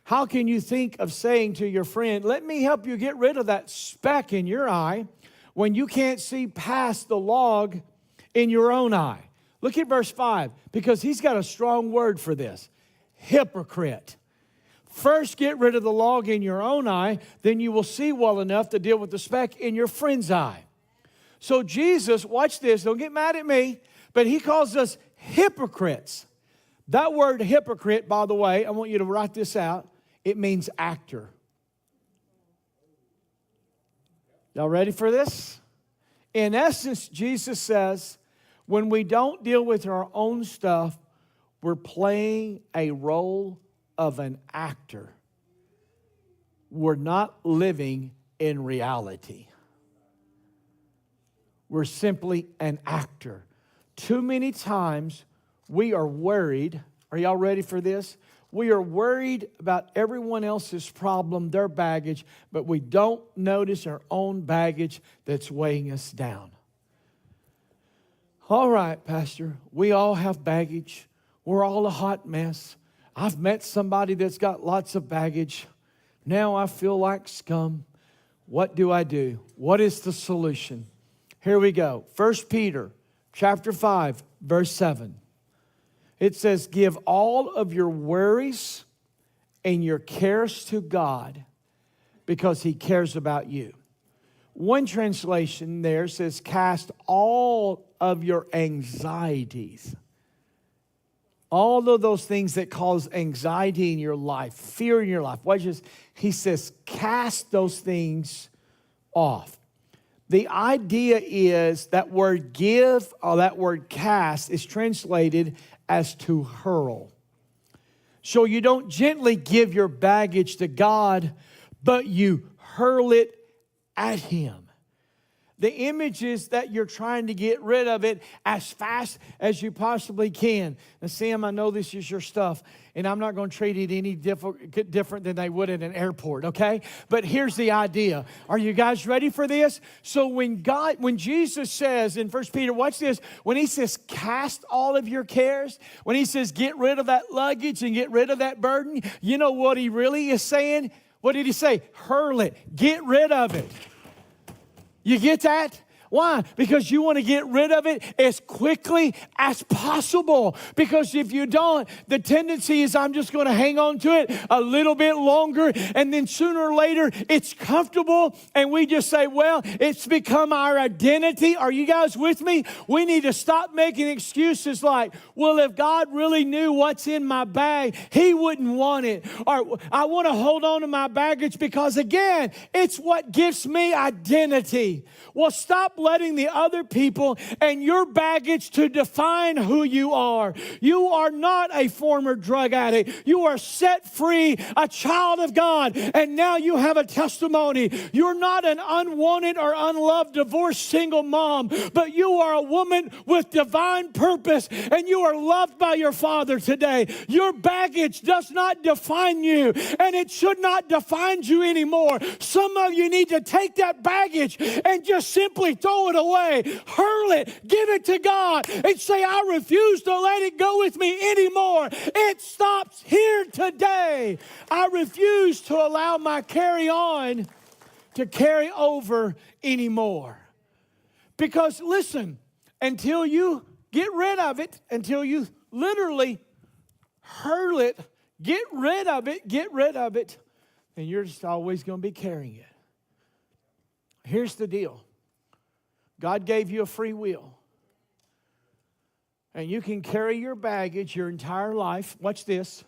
How can you think of saying to your friend, let me help you get rid of that speck in your eye when you can't see past the log in your own eye? Look at verse 5, because he's got a strong word for this. Hypocrite. First get rid of the log in your own eye, then you will see well enough to deal with the speck in your friend's eye. So Jesus, watch this, don't get mad at me, but he calls us hypocrites. That word hypocrite, by the way, I want you to write this out. It means actor. Y'all ready for this? In essence, Jesus says, when we don't deal with our own stuff, we're playing a role of an actor. We're not living in reality. We're simply an actor. Too many times we are worried. Are y'all ready for this? We are worried about everyone else's problem, their baggage, but we don't notice our own baggage that's weighing us down. All right, Pastor, we all have baggage. We're all a hot mess. I've met somebody that's got lots of baggage. Now I feel like scum. What do I do? What is the solution? Here we go. 1 Peter chapter 5, verse 7. It says, give all of your worries and your cares to God because He cares about you. One translation there says, cast all of your anxieties. All of those things that cause anxiety in your life, fear in your life. He says, cast those things off. The idea is that word give or that word cast is translated as to hurl. So you don't gently give your baggage to God, but you hurl it at Him. The image is that you're trying to get rid of it as fast as you possibly can. Now, Sam, I know this is your stuff, and I'm not going to treat it any different than they would at an airport, okay? But here's the idea. Are you guys ready for this? So when Jesus says in 1 Peter, watch this, when He says cast all of your cares, when He says get rid of that luggage and get rid of that burden, you know what He really is saying? What did He say? Hurl it. Get rid of it. You get that? Why? Because you want to get rid of it as quickly as possible. Because if you don't, the tendency is I'm just going to hang on to it a little bit longer. And then sooner or later, it's comfortable. And we just say, well, it's become our identity. Are you guys with me? We need to stop making excuses like, well, if God really knew what's in my bag, He wouldn't want it. Or I want to hold on to my baggage because, again, it's what gives me identity. Well, stop letting the other people and your baggage to define who you are. You are not a former drug addict. You are set free, a child of God, and now you have a testimony. You're not an unwanted or unloved divorced single mom, but you are a woman with divine purpose, and you are loved by your Father today. Your baggage does not define you, and it should not define you anymore. Some of you need to take that baggage and just simply throw it away, hurl it, give it to God, and say, I refuse to let it go with me anymore. It stops here today. I refuse to allow my carry on to carry over anymore. Because listen, until you get rid of it, until you literally hurl it, get rid of it, then you're just always going to be carrying it. Here's the deal. God gave you a free will. And you can carry your baggage your entire life. Watch this.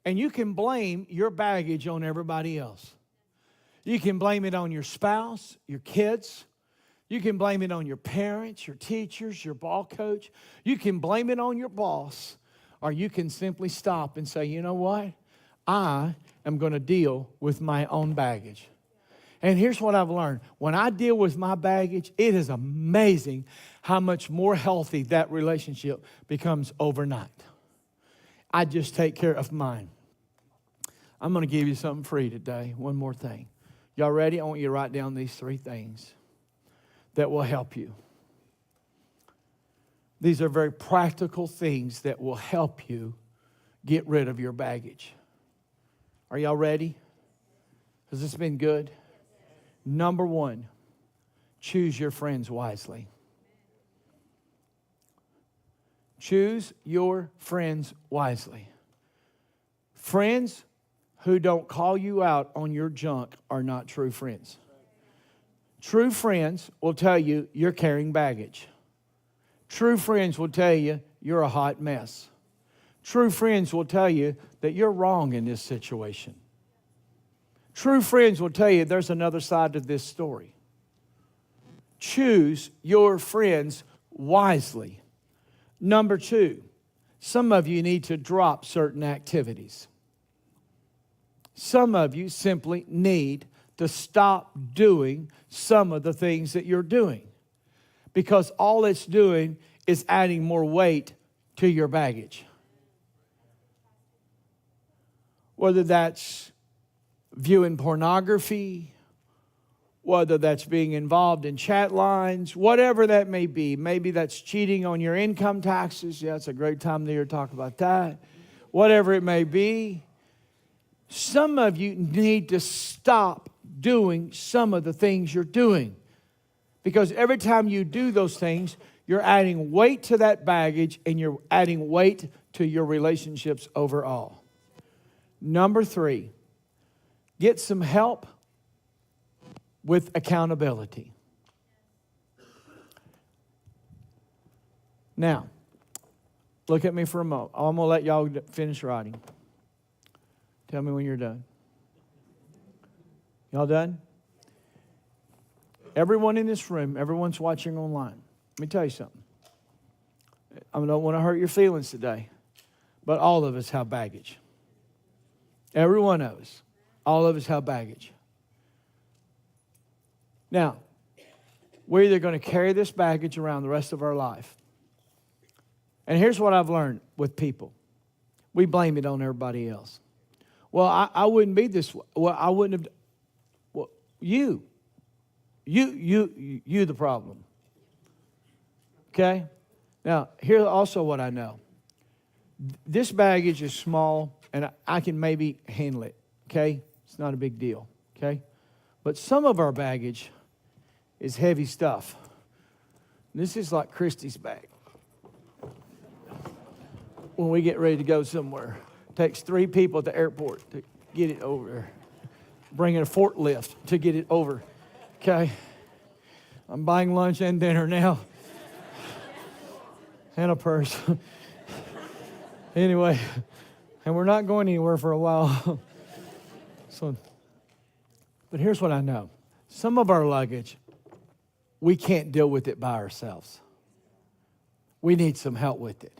And you can blame your baggage on everybody else. You can blame it on your spouse, your kids. You can blame it on your parents, your teachers, your ball coach. You can blame it on your boss. Or you can simply stop and say, you know what? I am going to deal with my own baggage. And here's what I've learned. When I deal with my baggage, it is amazing how much more healthy that relationship becomes overnight. I just take care of mine. I'm going to give you something free today. One more thing. Y'all ready? I want you to write down these 3 things that will help you. These are very practical things that will help you get rid of your baggage. Are y'all ready? Has this been good? Number 1, choose your friends wisely. Choose your friends wisely. Friends who don't call you out on your junk are not true friends. True friends will tell you you're carrying baggage. True friends will tell you you're a hot mess. True friends will tell you that you're wrong in this situation. True friends will tell you there's another side to this story. Choose your friends wisely. Number 2, some of you need to drop certain activities. Some of you simply need to stop doing some of the things that you're doing, because all it's doing is adding more weight to your baggage. whether that's viewing pornography, whether that's being involved in chat lines, whatever that may be. Maybe that's cheating on your income taxes. Yeah, it's a great time of the year to talk about that. Whatever it may be, some of you need to stop doing some of the things you're doing. Because every time you do those things, you're adding weight to that baggage and you're adding weight to your relationships overall. Number 3, get some help with accountability. Now, look at me for a moment. I'm going to let y'all finish writing. Tell me when you're done. Y'all done? Everyone in this room, everyone's watching online. Let me tell you something. I don't want to hurt your feelings today, but all of us have baggage. Every one of us. All of us have baggage. Now, we're either going to carry this baggage around the rest of our life. And here's what I've learned with people. We blame it on everybody else. Well, I wouldn't be this way. Well, I wouldn't have. Well, you the problem. Okay? Now, here's also what I know. This baggage is small, and I can maybe handle it. Okay? It's not a big deal. Okay? But some of our baggage is heavy stuff. This is like Christy's bag. When we get ready to go somewhere, it takes 3 people at the airport to get it over. Bringing a forklift to get it over. Okay? I'm buying lunch and dinner now. And a purse. Anyway, and we're not going anywhere for a while. But here's what I know. Some of our luggage, we can't deal with it by ourselves. We need some help with it.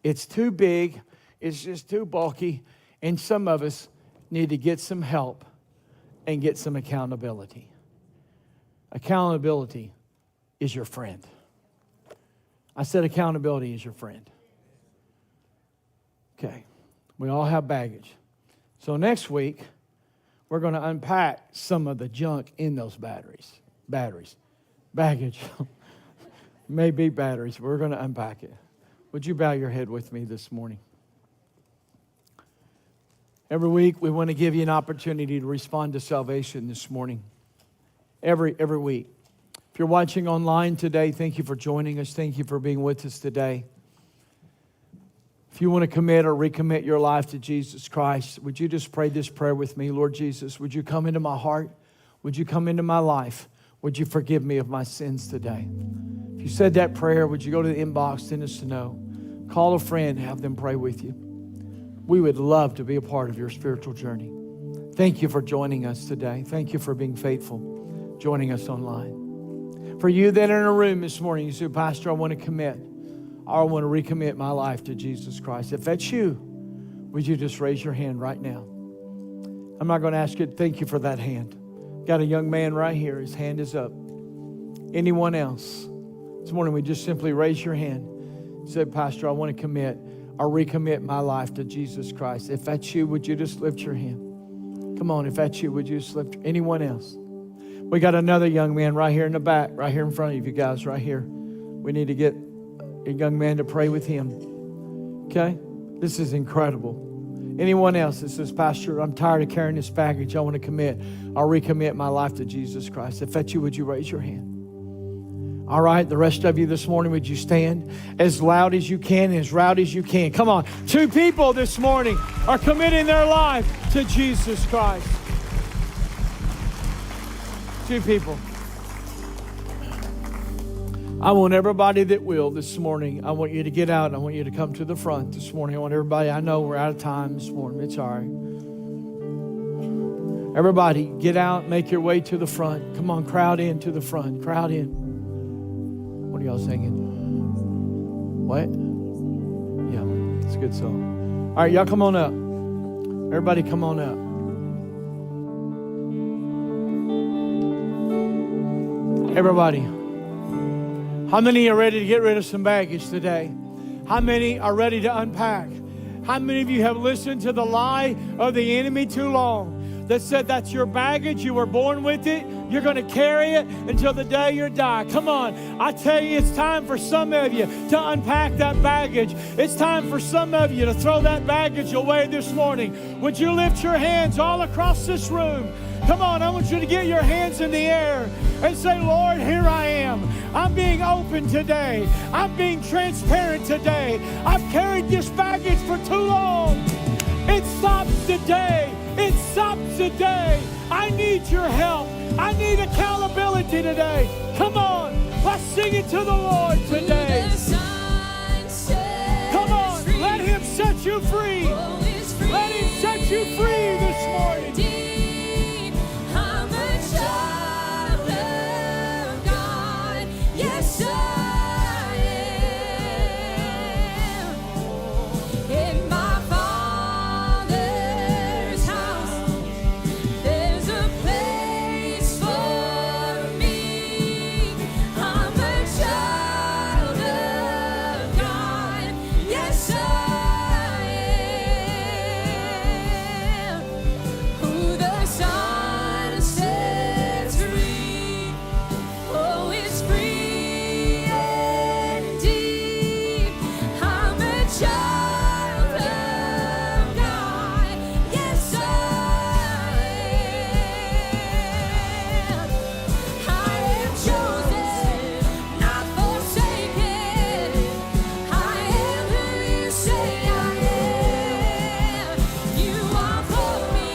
It's too big. It's just too bulky. And some of us need to get some help and get some accountability. Accountability is your friend. I said accountability is your friend. Okay. We all have baggage. So next week, we're going to unpack some of the junk in those baggage. Maybe batteries. We're going to unpack it. Would you bow your head with me this morning? Every week, we want to give you an opportunity to respond to salvation this morning. Every week. If you're watching online today, thank you for joining us. Thank you for being with us today. If you want to commit or recommit your life to Jesus Christ, would you just pray this prayer with me? Lord Jesus, would you come into my heart? Would you come into my life? Would you forgive me of my sins today? If you said that prayer, would you go to the inbox, send us a note. Call a friend, have them pray with you. We would love to be a part of your spiritual journey. Thank you for joining us today. Thank you for being faithful, joining us online. For you that are in a room this morning, you say, Pastor, I want to commit. I want to recommit my life to Jesus Christ. If that's you, would you just raise your hand right now? I'm not going to ask you. Thank you for that hand. Got a young man right here. His hand is up. Anyone else? This morning, we just simply raise your hand. Say, Pastor, I want to commit or recommit my life to Jesus Christ. If that's you, would you just lift your hand? Come on, if that's you, would you just lift? Anyone else? We got another young man right here in the back, right here in front of you guys, right here. We need to get a young man to pray with him. Okay? This is incredible. Anyone else that says, Pastor, I'm tired of carrying this baggage. I want to commit or recommit my life to Jesus Christ. If that's you, would you raise your hand? All right, the rest of you this morning, would you stand as loud as you can, as loud as you can? Come on. 2 people this morning are committing their life to Jesus Christ. 2 people. I want everybody that will this morning, I want you to get out. I want you to come to the front this morning. I want everybody, I know we're out of time this morning. It's all right. Everybody, get out, make your way to the front. Come on, crowd in to the front. Crowd in. What are y'all singing? What? Yeah, it's a good song. All right, y'all come on up. Everybody come on up. Everybody. How many are ready to get rid of some baggage today? How many are ready to unpack? How many of you have listened to the lie of the enemy too long? That said that's your baggage, you were born with it, you're going to carry it until the day you die. Come on, I tell you, it's time for some of you to unpack that baggage. It's time for some of you to throw that baggage away this morning. Would you lift your hands all across this room? Come on, I want you to get your hands in the air and say, Lord, here I am. I'm being open today. I'm being transparent today. I've carried this baggage for too long. It stops today. It stops today. I need your help. I need accountability today. Come on, let's sing it to the Lord today. Come on, let Him set you free. Let Him set you free this morning. I'm a child of God. Yes, I am. In my Father's house, there's a place for me. I'm a child of God. Yes, I am. Who the Son sets free, oh, is free indeed. I'm a child of God. Yes, I am. I am chosen, not forsaken. I am who you say I am. You are for me,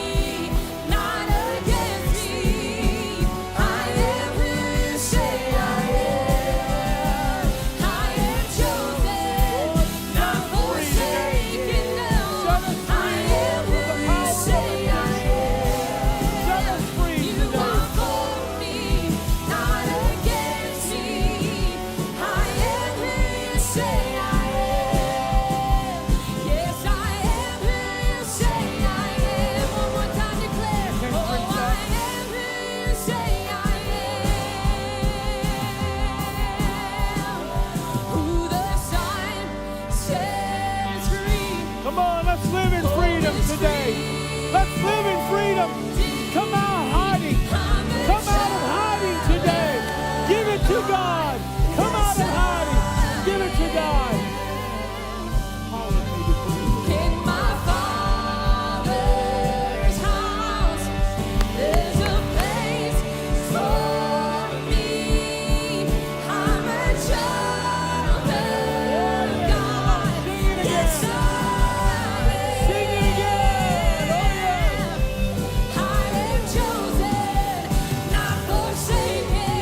not against me. I am who you say I am. I am chosen, not forsaken. No, I am who you say I am. You are for me, not against me. I am who you say I am. Yes, I am who you say I am. One more time, declare. Oh, I am who you say I am. Who the Son sets free. Come on, let's live in freedom today. Let's live in freedom. Come out hiding. Come out of hiding today. Give it to God. Come out of hiding. Give it to God. In my Father's house, there's a place for me. I'm a child of God. Yes, I Sing it again. Oh, yeah. am. I am chosen, not forsaken.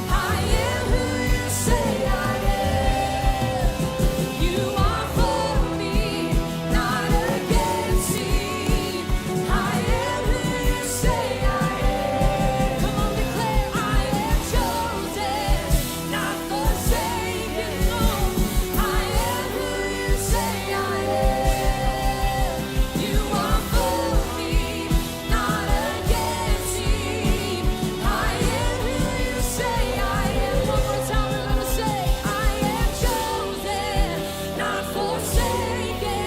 I am who you say I am. You are for me, not against me. I am who you say I am. Come on, declare, I am chosen, not forsaken. No, I am who you say I am. You are for me, not against me. I am who you say I am. One more time, we're gonna say, I am chosen, not forsaken.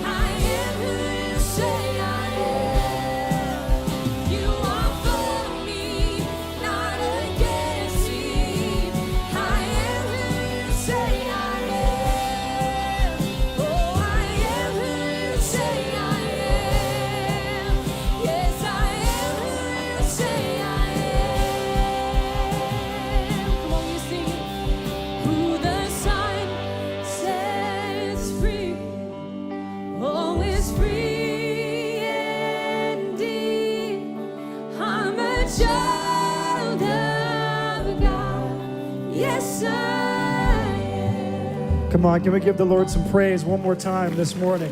I am who you say I am. You are for me, not against me. I am who you say I am. Oh, I am who you say I am. Yes, I am who you say I am. Come on, you sing it. Who the Son sets free, oh, is free indeed. I'm a child of God. Yes, I am. Come on, can we give the Lord some praise one more time this morning?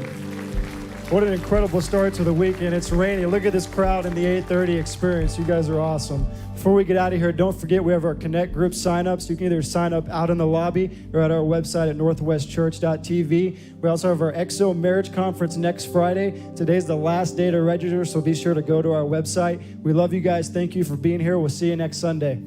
What an incredible start to the weekend. It's rainy. Look at this crowd in the 8:30 experience. You guys are awesome. Before we get out of here, don't forget we have our Connect group sign-ups. You can either sign up out in the lobby or at our website at northwestchurch.tv. We also have our EXO Marriage Conference next Friday. Today's the last day to register, so be sure to go to our website. We love you guys. Thank you for being here. We'll see you next Sunday.